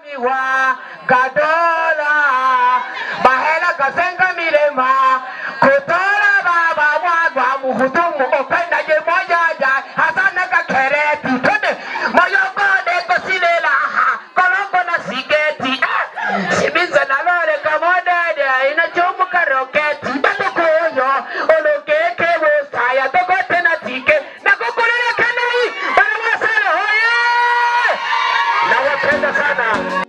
miwa gadola bahela kasenga milema kutora baba wagwa muhudumu openda je moja ja hasana ka kereti tode moyoko de kosilela kolongo na sigeti sibiza na lore kamoda de ina chomu karoketi bado koyo olokeke wo saya togote na tike na kokolele kenai bana masala hoye na wapenda sana.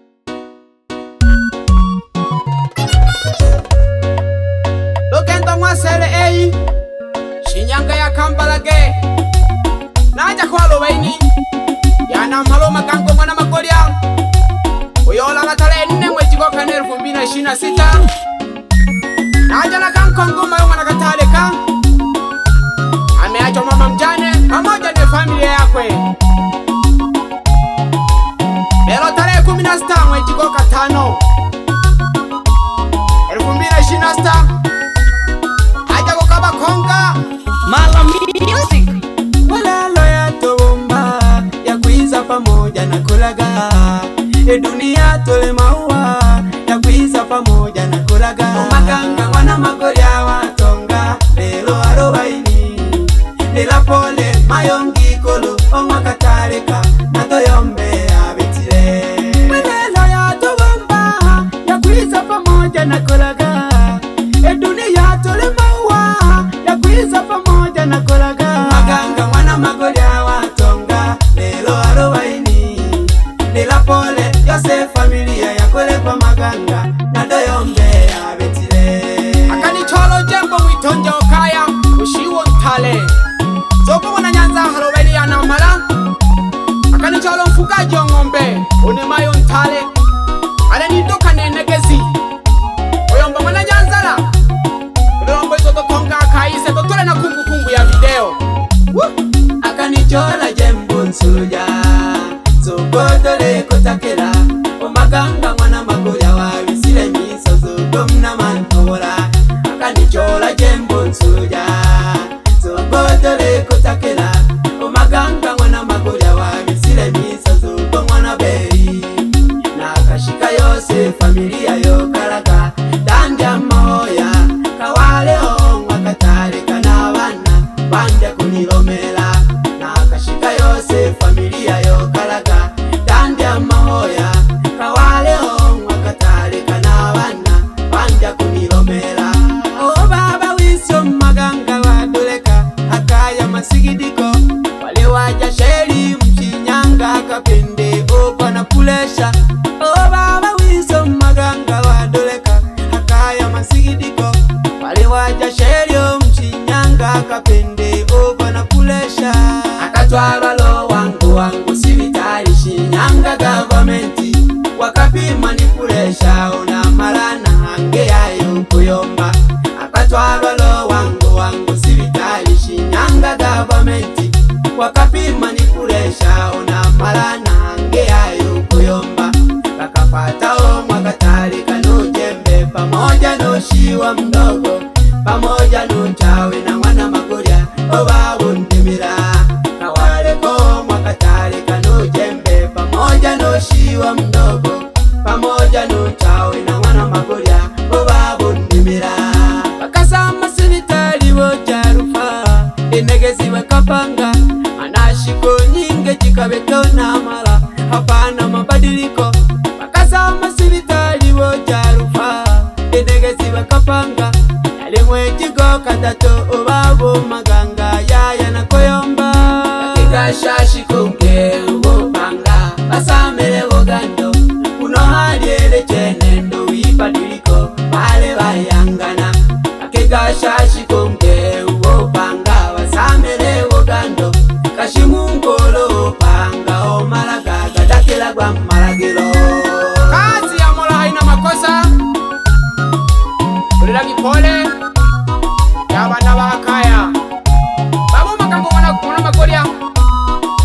Mwasele eyi Shinyanga ya Kambalage naja kwa Lubaini yana maloma kango mwana makolya uyola gatale 4 mwezi kwa kane 2026 naja na kankongo mayo mwana gatale ka ameacha mama mjane pamoja na familia yakwe leo tarehe 16 mwezi kwa 5 2026 Konga Mala Music walalo ya tobomba ya kuiza pamoja na kulaga dunia tole maua ya kuiza pamoja na kulaga maganga wana magoria watonga lelo arobaini nila pole mayongi kolo omakataleka na toyombe abitire walalo ya tobomba ya kuiza pamoja na kulaga dunia tole kuiza pamoja na kolaga maganga mwana magoria watonga lelo arobaini nila pole yose familia ya kole kwa maganga na doyombe abetile akani cholo jembo mwitonja okaya ushiwo ntale zoko mwana nyanza arobaini ya namala akani cholo mfugaji wa ng'ombe unemayo ntale ale nidoka nenegezi oyomba mwana nyanzala Rombo izo tokonga kaise totole na kumbukumbu ya video akanichola jembo nsuja zogotole kotakela omaganga mwana magoria wabisile miso zogomna mantora akanichola jembo nsuja zogotole kotakela omaganga mwana magoria wabisile miso zogomwana beri na kashika yose familia yo kalaga danja moya kawaleo mwakatareka na wana banja kunilomela na kashika yose familia yo kalaga dandia mahoya kawaleo mwakatareka na wana banja kunilomela o baba wisyo maganga wadoleka akaya masigidiko wale waja sheri mchinyanga kapende opa na kulesha o baba wisyo maganga wadoleka akaya masigidiko waja sherio mchinyanga kapende oba na kulesha akatwala lo wangu sibitali Shinyanga government wakapima ni kulesha una marana hange yayo kuyomba akatwala lo wangu sibitali Shinyanga government wakapima ni kulesha una marana hange yayo kuyomba kakapata o mwakatali kanujembe pamoja no shiwa mdogo pamoja nuntawe na mwana magoria obabundimira kawaleko mwakatali kanujembe pamoja no shiwa mdogo pamoja nuntawe na mwana magoria obabundimira bakasama sibitali wojarufa enegezi wakapanga anashiko nyinge jikabeko na mala hapana mabadiliko bakasama sibitali wojarufa enegezi wakapanga mwejigo katato obabo maganga yaya na koyomba kigashashi kunge ubopanga basamele bogando kuno haliele chenendo wibadiliko bale bayangana kigashashi kunge ubopanga basamele bogando kashimunkolo panga omalaga gadakila gwa malagilo kazi ya mola haina makosa ulilagi pole abana bakaya babo magambo mwana magoria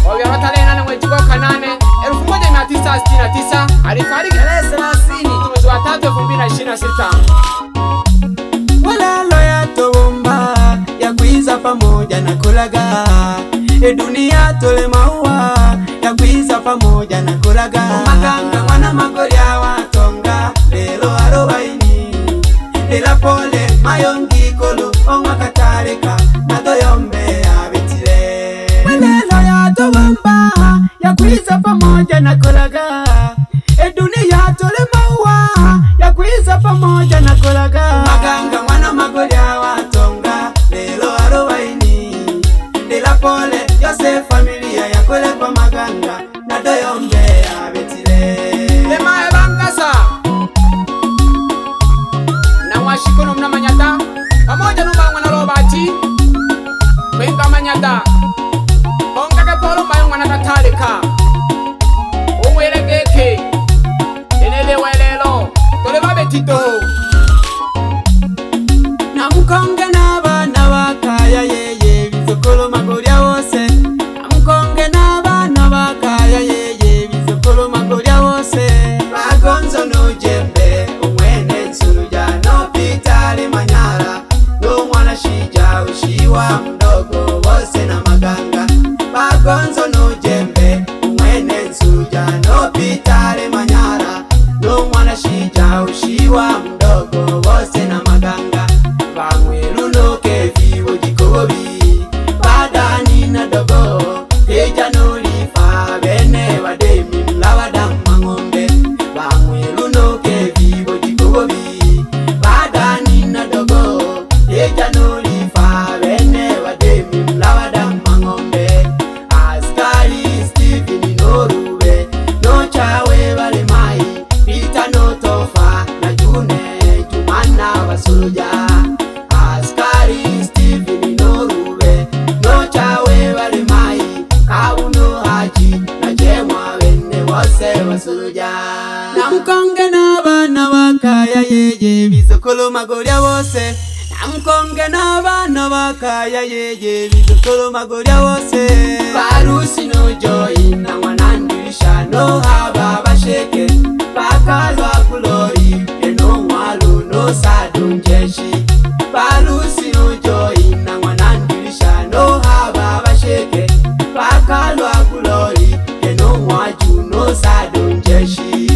wabya batale 8 mwezi wa 8 1969 alifariki tarehe 30 mwezi wa 3 2026 walalo ya tobomba ya kuiza pamoja na kulaga dunia tole maua ya kuiza pamoja na kulaga maganga mwana magoria Namukonge n'abana bakaya yeye bizukulu magorya bose. Namukonge n'abana bakaya yeye bizukulu magorya bose. Barusi no joy na mwanandirisha no haba basheke. Bakalwa kulori eno mwalo no sadunjeshi. Barusi no joy na mwanandirisha no haba basheke. Bakalwa kulori eno mwaju no sadunjeshi.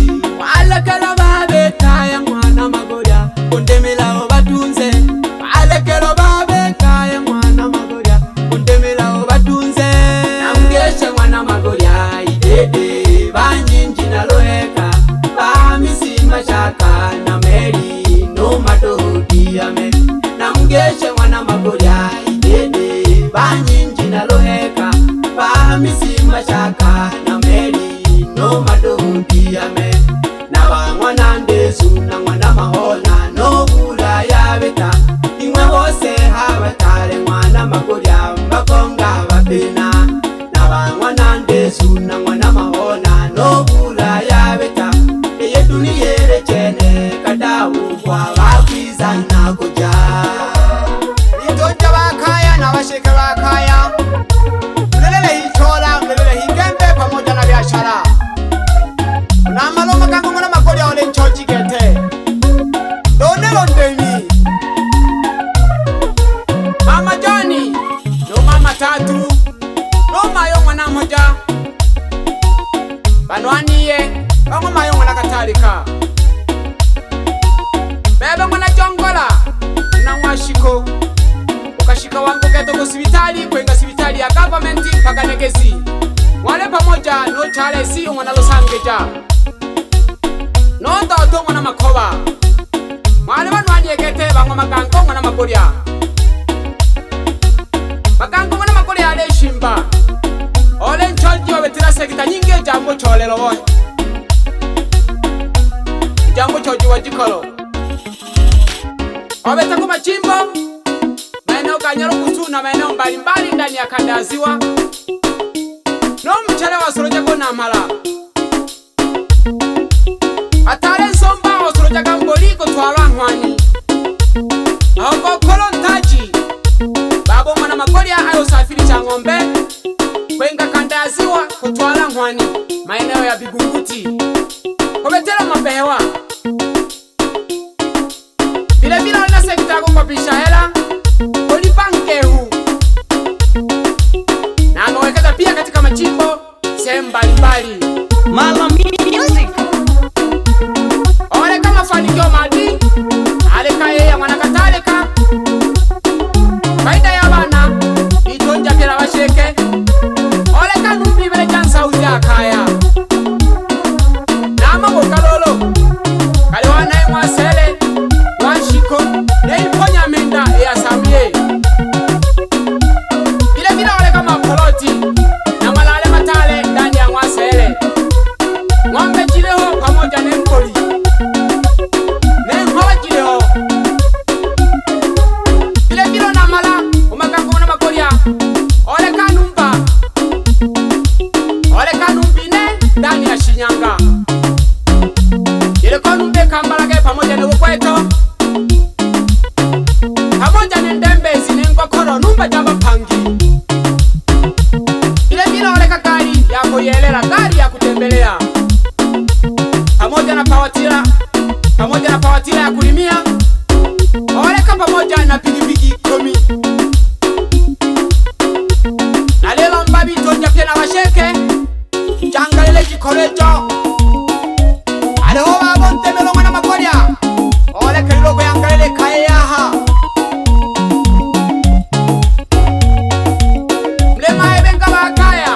Alekelo babe kaya mwana magorya kundemela obatunze. Alekelo babe kaya mwana magorya kundemela obatunze. Namugeshe mwana magorya idede banjinji naloheka. Bamisima shaka na meri no matohudi ame. Namugeshe mwana magorya idede banjinji naloheka. Bamisima shaka na meri no matohudi ame. Mwana ndesu na mwana mahola no bula ya beta. Imwe hose habatare mwana magorya mbakonga bapena. Mwana ndesu na mwana mahola no bula ya beta. Eye duniyere chene kadawu kwa bakwiza na kuja. Nitoja bakaya na basheke bakaya. Mlelele hichola, mlelele higembe pamoja na biashara. Na maloma kango mwana magorya ole nchochi kete. Done londeni. Mama Johnny, no mama tatu. No mayo mwana moja. Banwaniye, bango mayo mwana katalika. Bebe mwana jongola, na mwashiko. Ukashika wangu keto kusibitali, kwenga sibitali ya government mpaka Negezi. Wale pamoja no chale si mwana losangeja. No toto mwana makoba. Wale banwaniye kete bango magango mwana magorya. Magango mwana magorya ale shimba. Ole nchoji wa betira sekita nyingi jambo chole lobo. Jambo choji wa jikolo. Obeta kuma chimbo. Maeneo Kanyaro Kutu na maeneo mbalimbali ndani ya kanda ya Ziwa. No mchele wa soroja kona mala. Atale nsomba wa soroja kamboli kutwala nhwani. Ahoko kolontaji. Babo mwana magorya ayo safiri cha ngombe. Kwenga kanda ya Ziwa kutwala nhwani. Maeneo ya Bigunguti. Kubetela mabehewa. Vile vile wala sekita kukopisha hela. Olipankehu. Na amewekeza pia katika machimbo sehemu mbalimbali. Mala Music. Ole kama fanikio madi. Aleka yeye mwana kataleka. Faida ya bana. Itonja pera basheke. Ole kanumbi bele jansa uja kaya. Nama bokalolo. Kaliwana emwa sele. Washiko. Nei ponya menda ya samye. Vile vile ole kama poloti. Na malale matale ndani ya mwasele. Ngombe jileho pamoja na nkoli. Nenkola jileho. Vile vile na mala umagango mwana magorya. Ole kanumba. Ole kanumbine ndani ya Shinyanga. Ile kanumbe kambalage pamoja na ukweto. Pamoja na ndembezi nengokoro numba jamba pangi. Ile vile ole gari ya kuyelela, gari ya kutembelea. Pamoja na pawatila ya kulimia. Ole pamoja na pikipiki 10. Na lelo mbabi tonja pia na washeke. Jangalele jikorejo. Aleho babonte melo mwana magorya. Ole keloko yangalele kayaha. Mlema ebenga bakaya.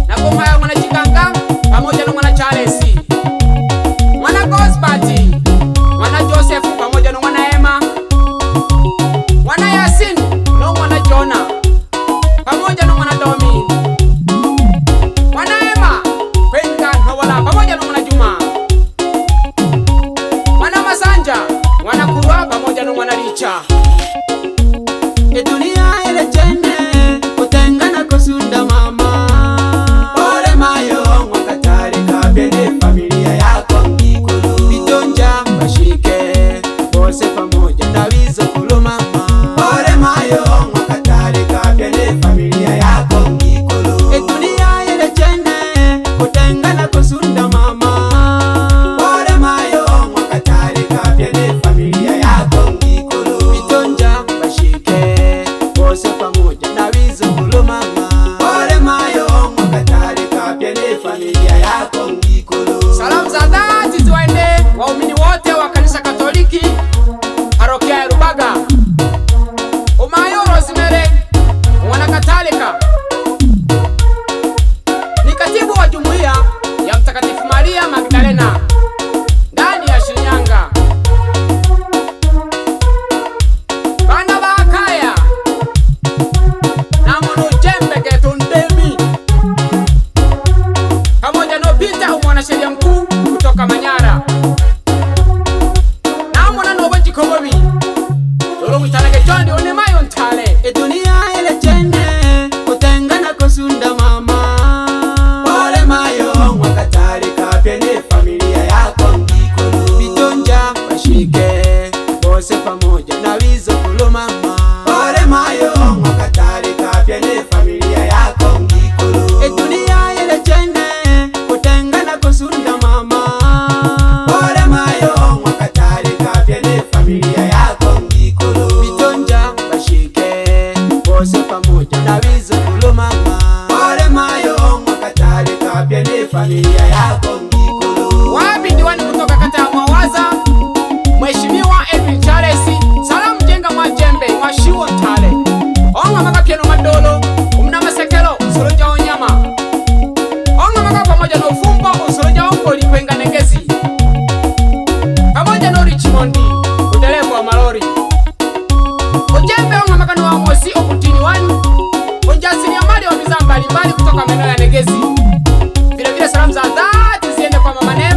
Na goma ya mwana chikanga pamoja na mwana Charles. Mwana Gospati. Mwana Joseph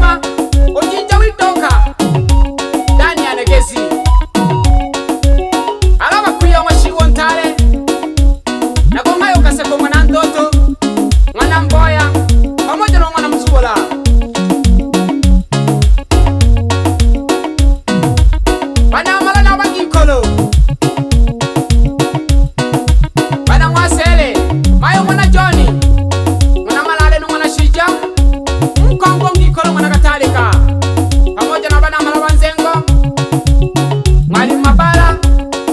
sema ujinja witoka ndani ya negezi alaba kuyo mashiwo ntale nagongayo kaseko mwana ndoto mwana mboya pamoja na mwana mzubola bana mala na bagikolo bana mwasele mayo mwana Johnny mwana malale no mwana shija mkongo ngikolo mwana katalika pamoja na bana mala banzengo mwali mabala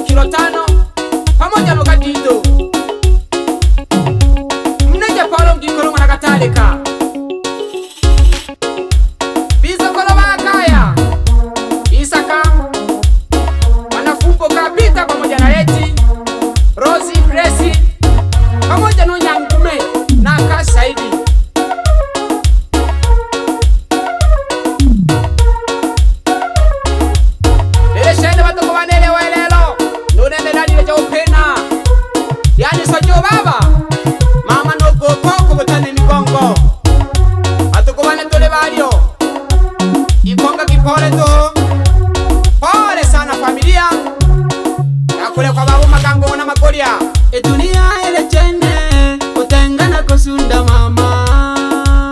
kilo 5 pamoja no kadido mneje palo ngikolo mwana katalika bizo kolo bakaya Isaka wanafumbo kapita pamoja na Leti Rosie Gracie pamoja na Nyangume na Kasaidi lele shende batoko banele welelo nunene nani leja upena yani sojo baba mama no goko kubutane migongo batoko bane tole balio ikonga kipole to pole sana familia nakule kwa babu magango na makoria dunia ile chene kutengana kusunda mama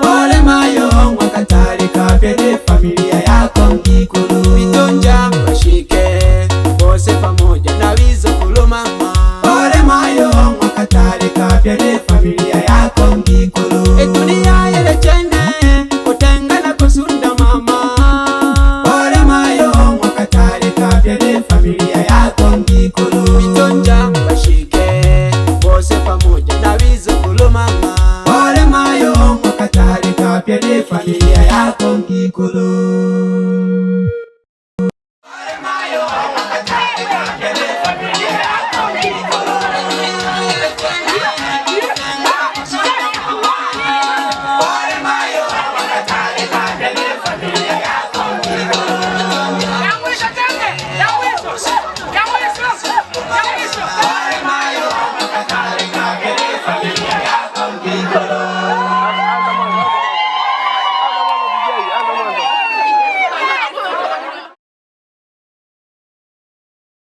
pole mayo mwakatalika pede familia yako ngikulu vitonja bashike bose pamoja na wizo kulo mama pole mayo mwakatalika pede familia yako ngikulu dunia ile chene kutengana kusunda mama pole mayo mwakatalika pede familia yako ngikulu vitonja bashike bose pamoja na wizo kulo mama pole mayo mwakatalika pede familia yako ngikulu